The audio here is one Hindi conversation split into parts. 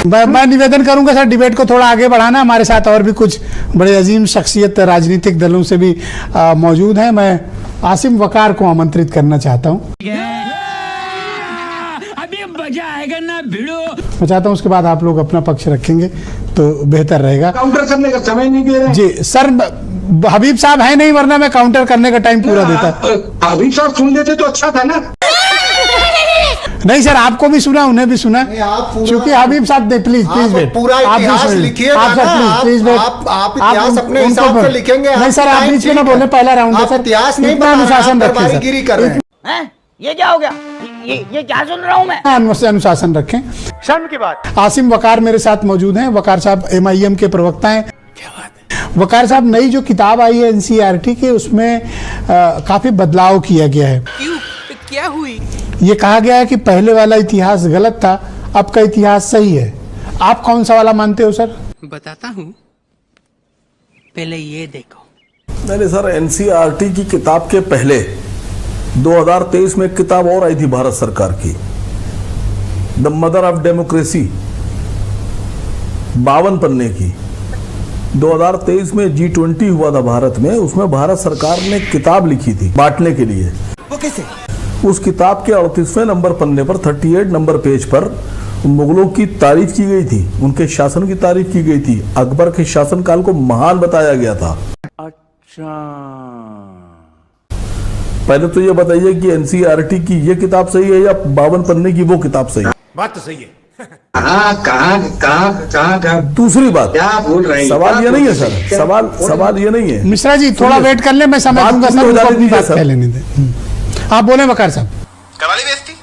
मैं निवेदन करूंगा सर, डिबेट को थोड़ा आगे बढ़ाना। हमारे साथ और भी कुछ बड़े अजीम शख्सियत राजनीतिक दलों से भी मौजूद हैं। मैं आसिम वकार को आमंत्रित करना चाहता हूं। अभी मजा आएगा ना भिड़ो। मैं चाहता हूं उसके बाद आप लोग अपना पक्ष रखेंगे तो बेहतर रहेगा। काउंटर करने का समय नहीं दे रहे जी सर, हबीब साहब है नहीं, वरना मैं काउंटर करने का टाइम पूरा देता। हबीब साहब सुन लेते तो अच्छा था ना। नहीं सर, आपको भी सुना, उन्हें भी सुना, क्योंकि हबीब साहब प्लीज वेट, पूरा इतिहास लिखिए ना, आप इतिहास अपने हिसाब से लिखेंगे। नहीं सर, आप बीच में ना बोले, पहला राउंड है सर, इतिहास नहीं इतना अनुशासन रखें सर। गिरी कर रहे हैं। ये क्या हो गया? ये क्या सुन रहा हूँ मैं? अनुशासन रखें। शर्म की बात। आसिम वकार मेरे साथ मौजूद हैं। वकार साहब MIM के प्रवक्ता हैं। क्या बात है वकार साहब, नई जो किताब आई है NCERT की, उसमें काफी बदलाव किया गया है। क्यों? क्या हुई? ये कहा गया है कि पहले वाला इतिहास गलत था, अब का इतिहास सही है। आप कौन सा वाला मानते हो सर? बताता हूँ, पहले ये देखो। नहीं सर, NCERT की किताब के पहले 2023 में एक किताब और आई थी भारत सरकार की, द मदर ऑफ डेमोक्रेसी, 52 पन्ने की। 2023 में G20 हुआ था भारत में, उसमें भारत सरकार ने किताब लिखी थी बांटने के लिए। वो कैसे? उस किताब के 38वें नंबर पन्ने पर 38 नंबर पेज पर मुगलों की तारीफ की गई थी, उनके शासन की तारीफ की गई थी, अकबर के शासनकाल को महान बताया गया था। अच्छा, पहले तो ये बताइए कि NCERT की ये किताब सही है या 52 पन्ने की वो किताब सही है? बात तो सही है। कहाँ दूसरी बात, क्या बोल रहे हैं? सवाल ये नहीं है सर, सवाल ये नहीं है। मिश्रा जी थोड़ा वेट कर ले, मैं समय दूंगा सर, उनको अपनी बात कह लेने दें। आप बोले वकार साहब। कवाली बेइज्जती।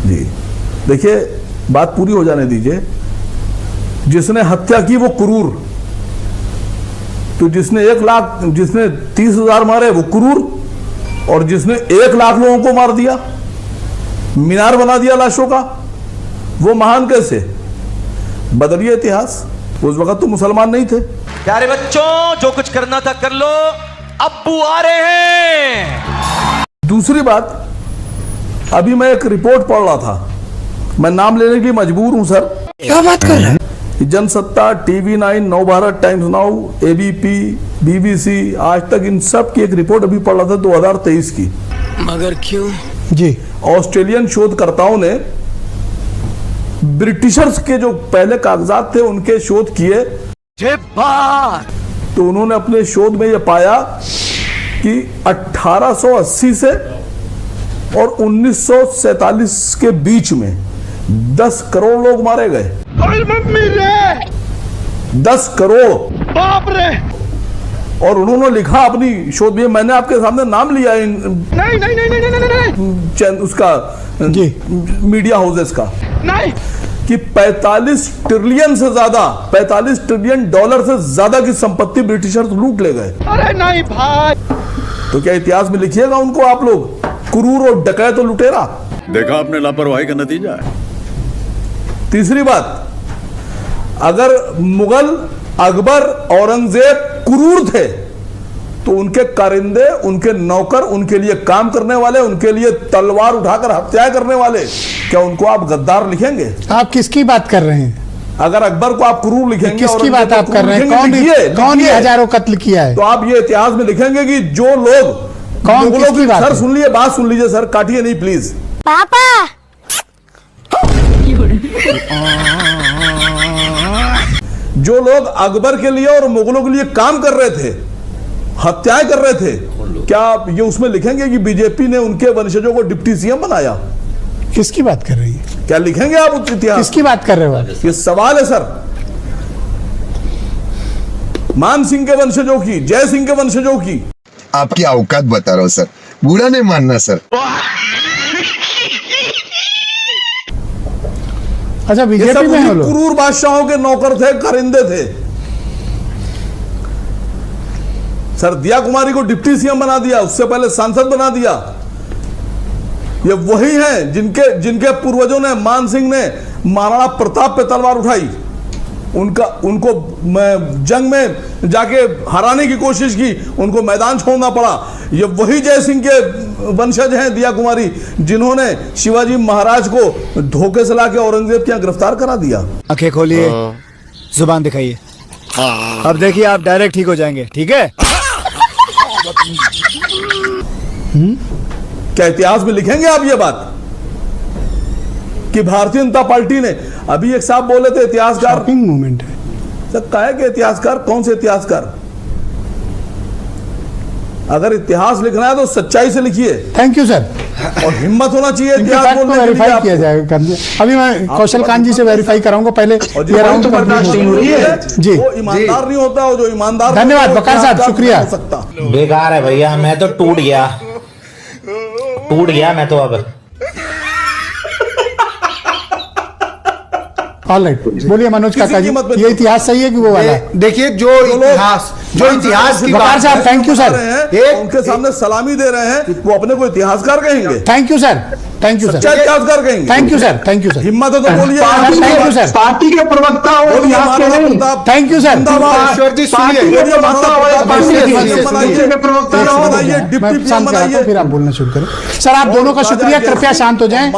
जी देखिए, बात पूरी हो जाने दीजिए। जिसने हत्या की वो क्रूर, तो जिसने 30,000 मारे वो क्रूर, और जिसने 1 लाख लोगों को मार दिया, मीनार बना दिया लाशों का, वो महान कैसे? बदलिए इतिहास। उस वक्त तो मुसलमान नहीं थे। प्यारे बच्चों, जो कुछ करना था कर लो, अब्बू आ रहे हैं। दूसरी बात, अभी मैं एक रिपोर्ट पढ़ रहा था, मैं नाम लेने के लिए मजबूर हूं सर। क्या बात कर रहे हैं? Jansatta, TV9, Navbharat, times now, ABP, BBC, आज तक, इन सब की एक रिपोर्ट अभी पढ़ रहा था 2023 की। मगर क्यों? जी, ऑस्ट्रेलियन शोधकर्ताओं ने ब्रिटिशर्स के जो पहले कागजात थे उनके शोध किए, तो उन्होंने अपने शोध में यह पाया कि 1880 से और 1947 के बीच में 10 करोड़ लोग मारे गए। 10 करोड़, बाप रे। और उन्होंने लिखा अपनी शोध में, मैंने आपके सामने नाम लिया नहीं। उसका जी, मीडिया हाउसेस का, नहीं, कि 45 ट्रिलियन से ज्यादा, 45 ट्रिलियन डॉलर से ज्यादा की संपत्ति ब्रिटिशर्स लूट ले गए। अरे नहीं भाई। तो क्या इतिहास में लिखिएगा उनको आप लोग क्रूर और डकैत और लुटेरा? देखा आपने लापरवाही का नतीजा है। तीसरी बात, अगर मुगल, अकबर, औरंगजेब क्रूर थे तो उनके कारिंदे, उनके नौकर, उनके लिए काम करने वाले, उनके लिए तलवार उठाकर हत्याएं करने वाले, क्या उनको आप गद्दार लिखेंगे? आप किसकी बात कर रहे हैं? अगर अकबर को आप क्रूर लिखेंगे, किसकी बात आप कर रहे हैं? कौन ये हजारों कत्ल किया है? तो आप ये इतिहास में लिखेंगे कि जो लोग कौन, किसकी बात? सर सुन लीजिए, बात सुन लीजिए सर, काटिए नहीं प्लीज। पापा जो लोग अकबर के लिए और मुगलों के लिए काम कर रहे थे, हत्याएं कर रहे थे, क्या आप ये उसमें लिखेंगे कि बीजेपी ने उनके वंशजों को डिप्टी CM बनाया? किसकी बात कर रही है? क्या लिखेंगे आप उस इतिहास? किसकी बात कर रहे हो? ये सवाल है सर। मान सिंह के वंशजों की, जय सिंह के वंशजों की। आपकी औकात बता रहा हूं सर, बुरा नहीं मानना सर। अच्छा, बीजेपी में है लोग? क्रूर बादशाहों के नौकर थे, कारिंदे थे सर। दिया कुमारी को डिप्टी CM बना दिया, उससे पहले सांसद बना दिया। ये वही हैं जिनके पूर्वजों ने, मान सिंह ने महाराणा प्रताप पे तलवार उठाई, उनको जंग में जाके हराने की कोशिश की, उनको मैदान छोड़ना पड़ा। ये वही जयसिंह के वंशज हैं, दिया कुमारी, जिन्होंने शिवाजी महाराज को धोखे से लाके औरंगजेब के यहाँ गिरफ्तार करा दिया। आंखें खोलिए, जुबान दिखाइए। अब देखिए आप डायरेक्ट ठीक हो जाएंगे, ठीक है? क्या इतिहास में लिखेंगे आप ये बात कि भारतीय जनता पार्टी ने, अभी एक साहब बोले थे इतिहासकार मूवमेंट है सर, कहा है कि इतिहासकार, कौन से इतिहासकार? अगर इतिहास लिखना है तो सच्चाई से लिखिए। Thank you sir. और हिम्मत होना चाहिए इनके इतिहास फैक्ट को बोलने के लिए वेरीफाई आपको। किया जाएगा। अभी मैं कौशल कांत जी से वेरीफाई कराऊंगा, पहले और जो ये राउंड बर्दाश्त नहीं हो रही है जी। वो ईमानदार नहीं होता, और जो ईमानदार धन्यवाद होता है, वकार साहब, वो शुक्रिया। हो सकता। बेकार है भैया, मैं तो टूट गया मैं तो अब। ऑलराइट, बोलिए मनोज काका जी, कीमत पे ये इतिहास सही है कि वो वाला है? देखिए जो इतिहास की वकार बात साहब, थैंक यू सर। उनके सामने सलामी दे रहे हैं, वो अपने को इतिहासकार कहेंगे? Thank you sir, thank you sir, सच्चा इतिहासकार कहेंगे? Thank you sir, thank you sir. हिम्मत है तो बोलिए। थैंक यू सर, पार्टी के प्रवक्ता हो, बोलिए इतिहास के महाराणा नहीं। Pratap. Thank you sir. Ishwar ji party सुनिए, के प्रवक्ता हो, पार्टी के बनाइए, के प्रवक्ता रहो। बनाइए, डिप्टी मैं पीएम शांत कराता हूं, बनाइए। फिर आप बोलना शुरू करें। सर आप दोनों का शुक्रिया, कृपया शांत हो जाएं।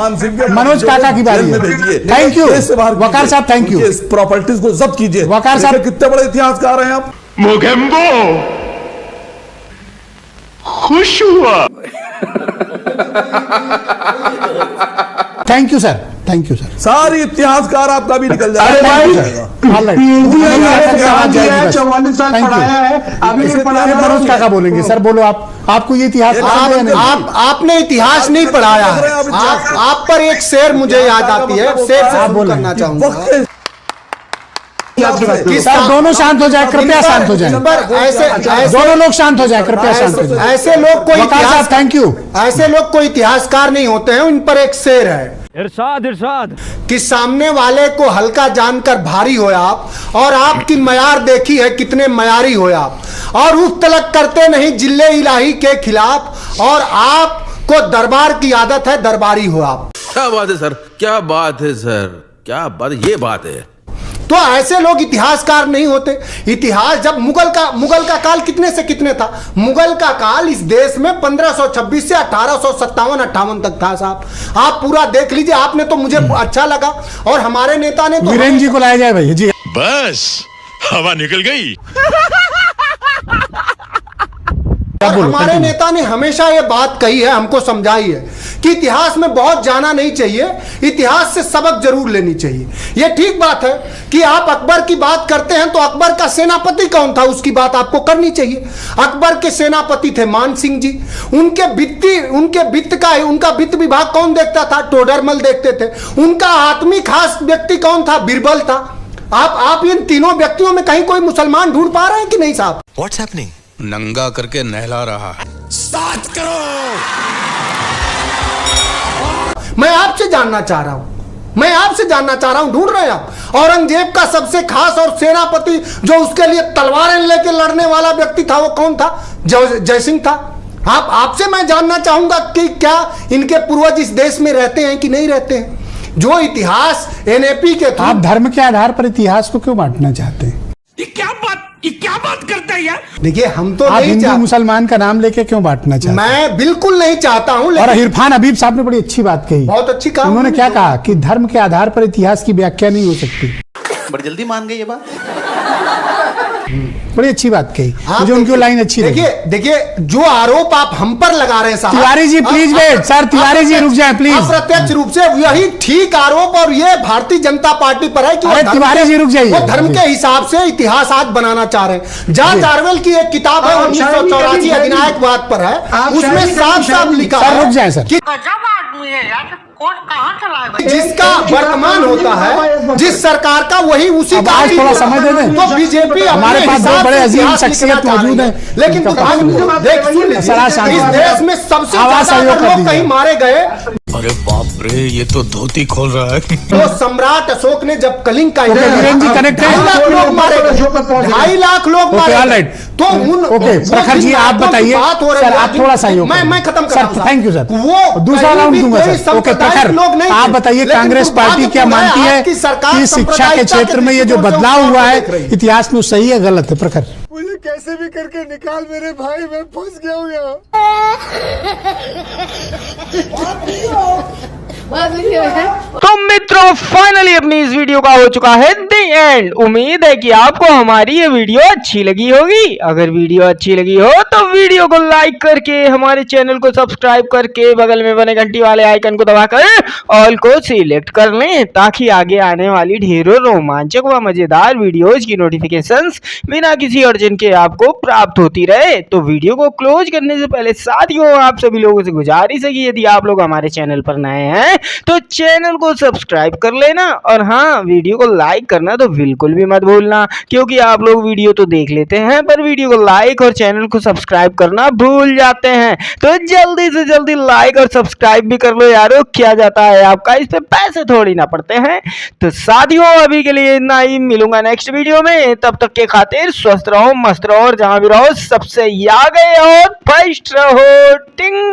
मनोज काका की बारी है। थैंक यू वकार साहब, थैंक यू। प्रॉपर्टीज को जब्त कीजिए। वकार साहब, कितने बड़े इतिहासकार हैं आप। खुश हुआ। Thank you sir, thank you sir. सारी इतिहासकार आपका भी निकल जाएगा। PhD है, 44 साल पढ़ाया है, अभी नहीं पढ़ाया। मनोज काका बोलेंगे। सर बोलो आप, आपको ये इतिहास पसंद है या नहीं? आपने इतिहास नहीं पढ़ाया है। आप पर एक शेर मुझे याद आती है, शेर से शुरू करना चाहूंगा। सर दोनों शांत हो जाए, कृपया शांत हो जाए। दोनों लोग शांत हो जाए, कृपया शांत हो जाए। ऐसे लोग कोई वकार साहब, थैंक यू। ऐसे लोग कोई इतिहासकार नहीं होते हैं। उन पर एक शेर है, इरशाद इरशाद, कि सामने वाले को हल्का जानकर भारी हो आप, और आपकी मयार देखी है कितने मयारी हो आप, और उस तलक करते नहीं जिले इलाही के खिलाफ, और आपको दरबार की आदत है, दरबारी हो आप। क्या बात है सर, क्या बात है सर, क्या बात, ये बात है। तो ऐसे लोग इतिहासकार नहीं होते। इतिहास जब मुगल का काल कितने से कितने था? मुगल का काल इस देश में 1526 से 1857-58 तक था साहब। आप पूरा देख लीजिए। आपने तो, मुझे अच्छा लगा, और हमारे नेता ने तो, वीरेंद्र जी को लाया जाए भैया जी। बस हवा निकल गई। और हमारे नेता ने हमेशा ये बात कही है, हमको समझाई है, कि इतिहास में बहुत जाना नहीं चाहिए, इतिहास से सबक जरूर लेनी चाहिए। ये ठीक बात है कि आप अकबर की बात करते हैं, तो अकबर का सेनापति कौन था उसकी बात आपको करनी चाहिए। अकबर के सेनापति थे मान सिंह जी। उनका वित्त विभाग कौन देखता था? टोडरमल देखते थे। उनका आत्मी खास व्यक्ति कौन था? बीरबल था। आप इन तीनों व्यक्तियों में कहीं कोई मुसलमान ढूंढ पा रहे हैं कि नहीं साहब? What's happening? नंगा करके नहला रहा है। स्टार्ट करो। मैं आपसे जानना चाह रहा हूं, ढूंढ रहे हैं आप? औरंगजेब का सबसे खास और सेनापति जो उसके लिए तलवारें लेकर लड़ने वाला व्यक्ति था, वो कौन था? जयसिंह था। आपसे मैं जानना चाहूंगा कि क्या इनके पूर्वज इस देश में रहते हैं कि नहीं रहते हैं? जो इतिहास NAP के आप धर्म के आधार पर इतिहास को क्यों बांटना चाहते हैं? ये क्या बात करता है यार? देखिए, हम तो आप नहीं हिंदू चाहते। मुसलमान का नाम लेके क्यों बांटना चाहते हैं? मैं बिल्कुल नहीं चाहता हूं। और इरफान हबीब साहब ने बड़ी अच्छी बात कही, बहुत अच्छी कहा उन्होंने क्या कहा कि धर्म के आधार पर इतिहास की व्याख्या नहीं हो सकती। बड़ी जल्दी मान गई ये बात। बड़ी अच्छी बात कही, मुझे उनकी लाइन अच्छी लगी। देखिए जो आरोप आप हम पर लगा रहे हैं साहब। Tiwari ji please wait, sir Tiwari ji रुक जाएं प्लीज। अप्रत्यक्ष रूप से यही ठीक आरोप और ये भारतीय जनता पार्टी पर है कि अरे तिवारी जी रुक जाइए। वो धर्म के हिसाब से इतिहास आज बनाना चाह रहे हैं। जॉर्ज ऑरवेल की एक किताब है 1984 अधिनायकवाद पर है, उसमें साफ साफ लिखा है। रुक जाए सर। गजब आदमी है यार, कौन कहाँ चला गया? जिसका वर्तमान होता है, जिस सरकार का, वही उसी का। आज थोड़ा समय दे दें। तो बीजेपी हमारे पास दो बड़े अजीम शख्सियत मौजूद हैं, लेकिन इस देश में सबसे ज्यादा लोग कहीं मारे गए। अरे बाप रे, ये तो धोती खोल रहा है। तो सम्राट अशोक ने जब कलिंग का वीरेंद्र जी कनेक्ट है। 2.5 लाख लोग मारे गए। 2.5 लाख लोग मारे गए। तो उन ओके वो प्रखर जी जिन आप बातों की बताइए बात हो रही सर, है, आप थोड़ा सहयोग मैं खत्म कर सर, रहा हूं साहब। Thank you sir. वो दूसरा कहीं राउंड भी दूंगा कोई सर। ओके सांप्रदायिक प्रखर लोग नहीं आप थे। बताइए लेकिन कांग्रेस पार्टी क्या दुर्भाग्यपूर्ण मानती है आज की सरकार कि शिक्षा के सांप्रदायिकता क्षेत्र में ये जो दृष्टिकोण से बदलाव उसको हुआ देख रही है है। इतिहास में सही है गलत है प्रखर? मुझे कैसे भी करके निकाल मेरे भाई, मैं फंस गया हूँ यहाँ। तो मित्रों फाइनली अपनी इस वीडियो का हो चुका है द एंड। उम्मीद है कि आपको हमारी ये वीडियो अच्छी लगी होगी। अगर वीडियो अच्छी लगी हो तो वीडियो को लाइक करके हमारे चैनल को सब्सक्राइब करके बगल में बने घंटी वाले आइकन को दबाकर ऑल को सिलेक्ट कर लें, ताकि आगे आने वाली ढेरों रोमांचक व मजेदार वीडियोज की नोटिफिकेशंस बिना किसी अड़चन के आपको प्राप्त होती रहे। तो वीडियो को क्लोज करने से पहले साथियों आप सभी लोगों से गुजारिश है कि यदि आप लोग हमारे चैनल पर नए हैं तो चैनल को सब्सक्राइब कर लेना, और हाँ वीडियो को लाइक करना तो बिल्कुल भी मत भूलना, क्योंकि आप लोग वीडियो तो देख लेते हैं पर वीडियो को लाइक और चैनल को सब्सक्राइब करना भूल जाते हैं। तो जल्दी से जल्दी लाइक और सब्सक्राइब भी कर लो यारो, क्या जाता है आपका, इस पे पैसे थोड़ी ना पड़ते हैं। तो साथियों अभी के लिए इतना ही, मिलूंगा नेक्स्ट वीडियो में, तब तक के खातिर स्वस्थ रहो, मस्त रहो और जहां भी रहो सबसे आगे और फर्स्ट रहो। टिंग